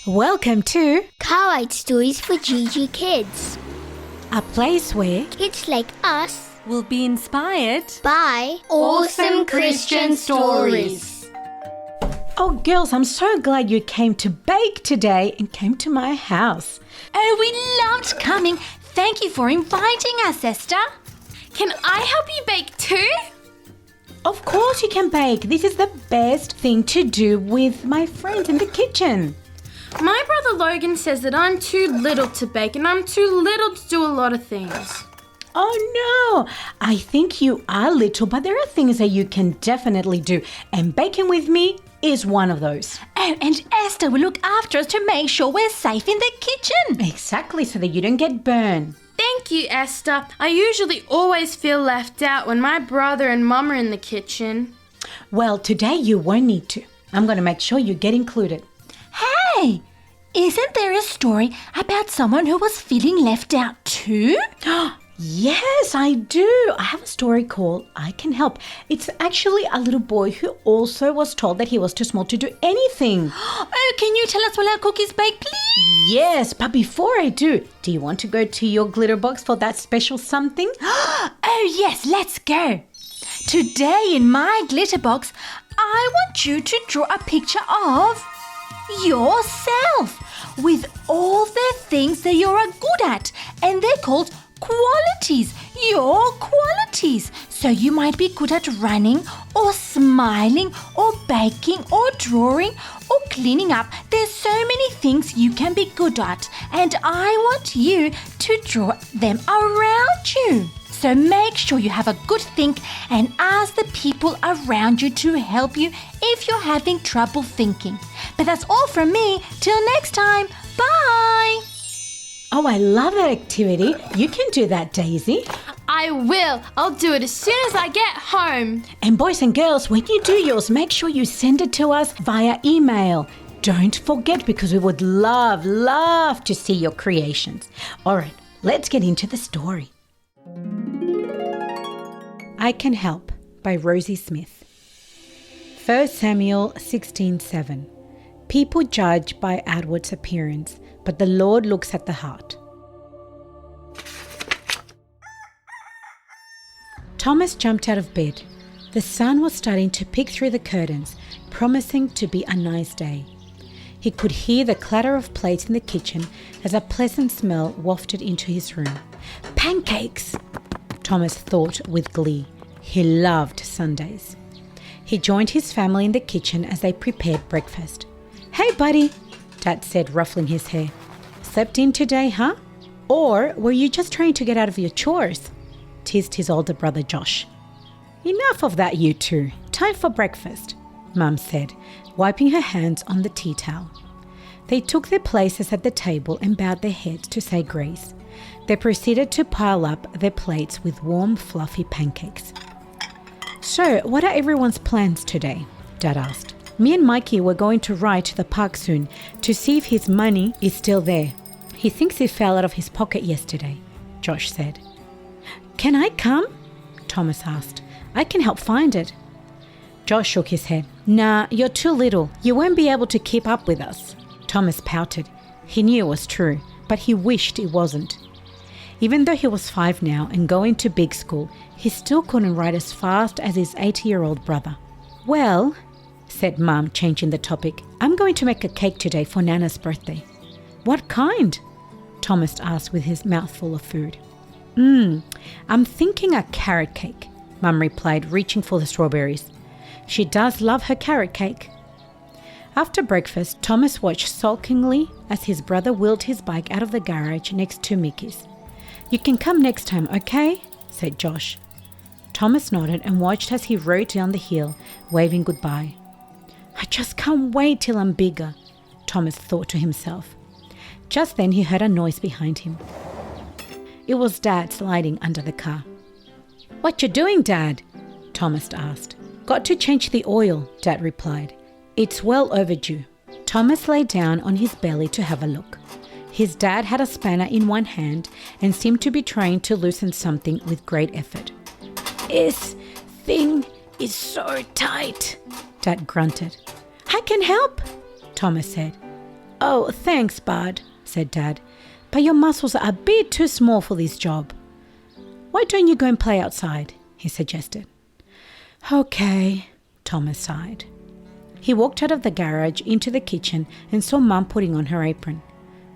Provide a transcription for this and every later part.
Welcome to Cowhide Stories for GG Kids. a place where Kids like us we'll be inspired. by Awesome Christian stories. Oh, girls, I'm so glad you came to bake today and came to my house. Oh, we loved coming. Thank you for inviting us, Esther. Can I help you bake too? Of course you can bake. This is the best thing to do with my friends in the kitchen. My brother Logan says that I'm too little to bake and I'm too little to do a lot of things. Oh no, I think you are little, but there are things that you can definitely do, and baking with me is one of those. Oh, and Esther will look after us to make sure we're safe in the kitchen. Exactly, so that you don't get burned. Thank you, Esther. I usually always feel left out when my brother and Mum are in the kitchen. Well, today you won't need to. I'm going to make sure you get included. Hey, isn't there a story about someone who was feeling left out too? Yes, I do. I have a story called I Can Help. It's actually a little boy who also was told that he was too small to do anything. Oh, can you tell us while our cookies bake, please? Yes, but before I do you want to go to your glitter box for that special something? Oh, yes, let's go. Today in my glitter box, I want you to draw a picture of yourself with all the things that you're good at, and they're called qualities, your qualities. So you might be good at running or smiling or baking or drawing or cleaning up. There's so many things you can be good at, and I want you to draw them around you. So make sure you have a good think and ask the people around you to help you if you're having trouble thinking. But that's all from me. Till next time. Bye. Oh, I love that activity. You can do that, Daisy. I will. I'll do it as soon as I get home. And boys and girls, when you do yours, make sure you send it to us via email. Don't forget, because we would love to see your creations. All right, let's get into the story. I Can Help by Rosie Smith. 1 Samuel 16:7. People judge by outward appearance, but the Lord looks at the heart. Thomas jumped out of bed. The sun was starting to peek through the curtains, promising to be a nice day. He could hear the clatter of plates in the kitchen as a pleasant smell wafted into his room. Pancakes! Thomas thought with glee. He loved Sundays. He joined his family in the kitchen as they prepared breakfast. "Hey, buddy," Dad said, ruffling his hair. "Slept in today, huh? Or were you just trying to get out of your chores?" teased his older brother Josh. "Enough of that, you two. Time for breakfast," Mum said, wiping her hands on the tea towel. They took their places at the table and bowed their heads to say grace. They proceeded to pile up their plates with warm, fluffy pancakes. "So, what are everyone's plans today?" Dad asked. "Me and Mikey were going to ride to the park soon to see if his money is still there. He thinks it fell out of his pocket yesterday," Josh said. "Can I come?" Thomas asked. "I can help find it." Josh shook his head. "Nah, you're too little. You won't be able to keep up with us." Thomas pouted. He knew it was true, but he wished it wasn't. Even though he was 5 now and going to big school, he still couldn't ride as fast as his 80-year-old brother. "Well," said Mum, changing the topic, "I'm going to make a cake today for Nana's birthday." "What kind?" Thomas asked with his mouth full of food. I'm thinking a carrot cake," Mum replied, reaching for the strawberries. She does love her carrot cake. After breakfast, Thomas watched sulkily as his brother wheeled his bike out of the garage next to Mickey's. "You can come next time, okay?" said Josh. Thomas nodded and watched as he rode down the hill, waving goodbye. "I just can't wait till I'm bigger," Thomas thought to himself. Just then he heard a noise behind him. It was Dad sliding under the car. "What you doing, Dad?" Thomas asked. "Got to change the oil," Dad replied. "It's well overdue." Thomas lay down on his belly to have a look. His dad had a spanner in one hand and seemed to be trying to loosen something with great effort. "This thing is so tight," Dad grunted. "I can help," Thomas said. Oh, thanks, Bud, said Dad. But your muscles are a bit too small for this job. Why don't you go and play outside? He suggested. Okay, Thomas sighed. He walked out of the garage into the kitchen and saw Mum putting on her apron.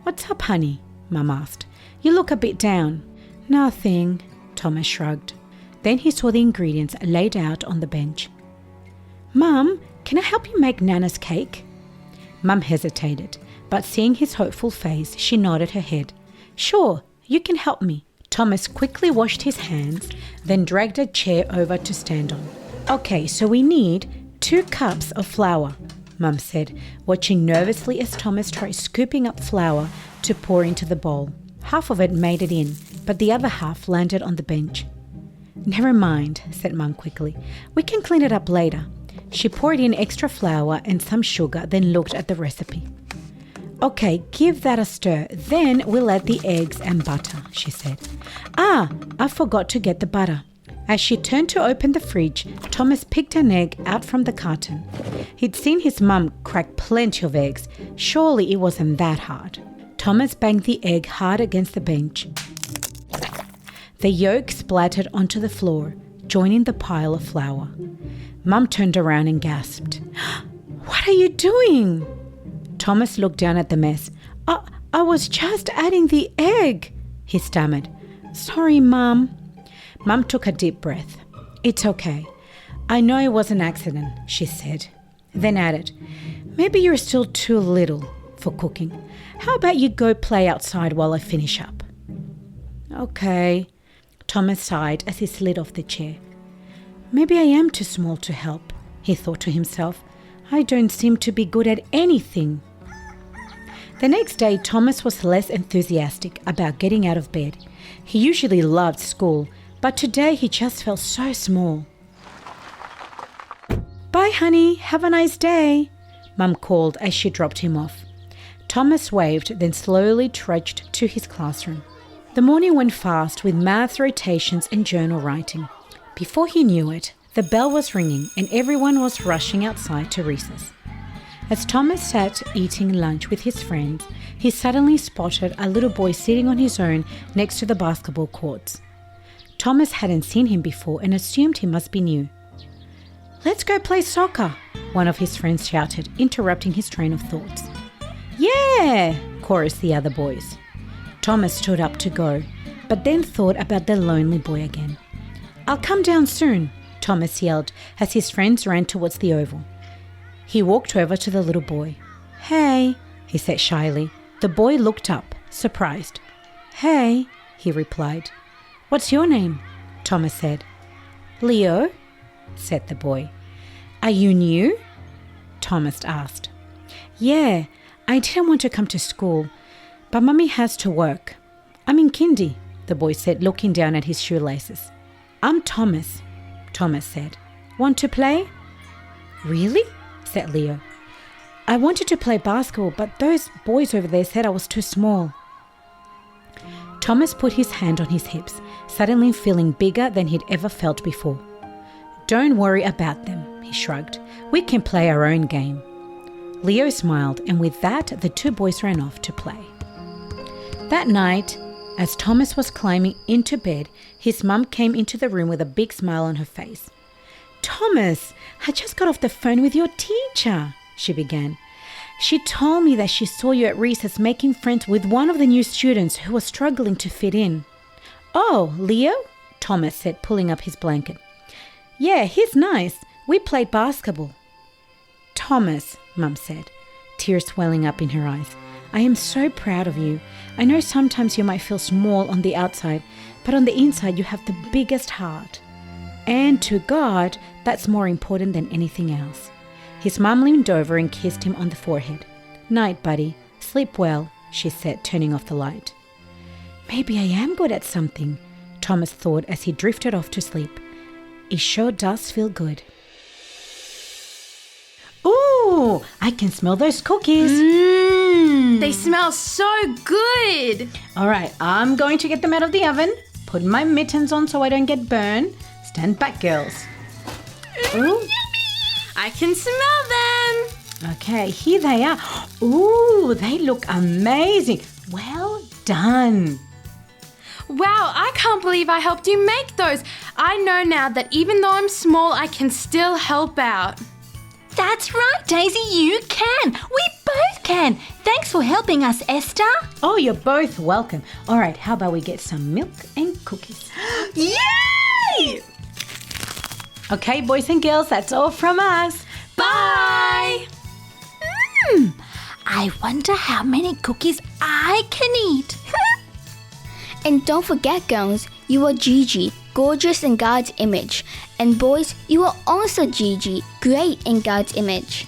What's up, honey? Mum asked. You look a bit down. Nothing, Thomas shrugged. Then he saw the ingredients laid out on the bench. Mum, can I help you make Nana's cake? Mum hesitated, but seeing his hopeful face, she nodded her head. Sure, you can help me. Thomas quickly washed his hands, then dragged a chair over to stand on. Okay, so we need 2 cups of flour, Mum said, watching nervously as Thomas tried scooping up flour to pour into the bowl. Half of it made it in, but the other half landed on the bench. Never mind, said Mum quickly. We can clean it up later. She poured in extra flour and some sugar, then looked at the recipe. Okay, give that a stir. Then we'll add the eggs and butter, she said. Ah, I forgot to get the butter. As she turned to open the fridge, Thomas picked an egg out from the carton. He'd seen his mum crack plenty of eggs. Surely it wasn't that hard. Thomas banged the egg hard against the bench. The yolk splattered onto the floor, joining the pile of flour. Mum turned around and gasped. What are you doing? Thomas looked down at the mess. I was just adding the egg, he stammered. Sorry, Mum. Mum took a deep breath. It's okay. I know it was an accident, she said. Then added, maybe you're still too little for cooking. How about you go play outside while I finish up? Okay, Thomas sighed as he slid off the chair. Maybe I am too small to help, he thought to himself. I don't seem to be good at anything. The next day, Thomas was less enthusiastic about getting out of bed. He usually loved school, but today he just felt so small. Bye, honey. Have a nice day, Mum called as she dropped him off. Thomas waved, then slowly trudged to his classroom. The morning went fast with maths rotations and journal writing. Before he knew it, the bell was ringing and everyone was rushing outside to recess. As Thomas sat eating lunch with his friends, he suddenly spotted a little boy sitting on his own next to the basketball courts. Thomas hadn't seen him before and assumed he must be new. Let's go play soccer, one of his friends shouted, interrupting his train of thoughts. Yeah, chorused the other boys. Thomas stood up to go, but then thought about the lonely boy again. I'll come down soon, Thomas yelled as his friends ran towards the oval. He walked over to the little boy. Hey, he said shyly. The boy looked up, surprised. Hey, he replied. What's your name? Thomas said. Leo, said the boy. Are you new? Thomas asked. Yeah, I didn't want to come to school, but Mummy has to work. I'm in kindy, the boy said, looking down at his shoelaces. I'm Thomas, Thomas said. Want to play? Really? Said Leo. I wanted to play basketball, but those boys over there said I was too small. Thomas put his hand on his hips, suddenly feeling bigger than he'd ever felt before. Don't worry about them, he shrugged. We can play our own game. Leo smiled, and with that, the two boys ran off to play. That night, as Thomas was climbing into bed, his mum came into the room with a big smile on her face. Thomas, I just got off the phone with your teacher, she began. She told me that she saw you at recess making friends with one of the new students who was struggling to fit in. Oh, Leo? Thomas said, pulling up his blanket. Yeah, he's nice. We played basketball. Thomas, Mum said, tears welling up in her eyes. I am so proud of you. I know sometimes you might feel small on the outside, but on the inside you have the biggest heart. And to God, that's more important than anything else. His mum leaned over and kissed him on the forehead. Night, buddy. Sleep well, she said, turning off the light. Maybe I am good at something, Thomas thought as he drifted off to sleep. It sure does feel good. Ooh, I can smell those cookies. They smell so good. All right, I'm going to get them out of the oven. Put my mittens on so I don't get burned. Stand back, girls. Ooh. I can smell them. Okay, here they are. Ooh, they look amazing. Well done. Wow, I can't believe I helped you make those. I know now that even though I'm small, I can still help out. That's right, Daisy, you can. We both can. Thanks for helping us, Esther. Oh, you're both welcome. All right, how about we get some milk and cookies? Yay! Okay, boys and girls, that's all from us. Bye! I wonder how many cookies I can eat. And don't forget, girls, you are Gigi, gorgeous in God's image. And boys, you are also Gigi, great in God's image.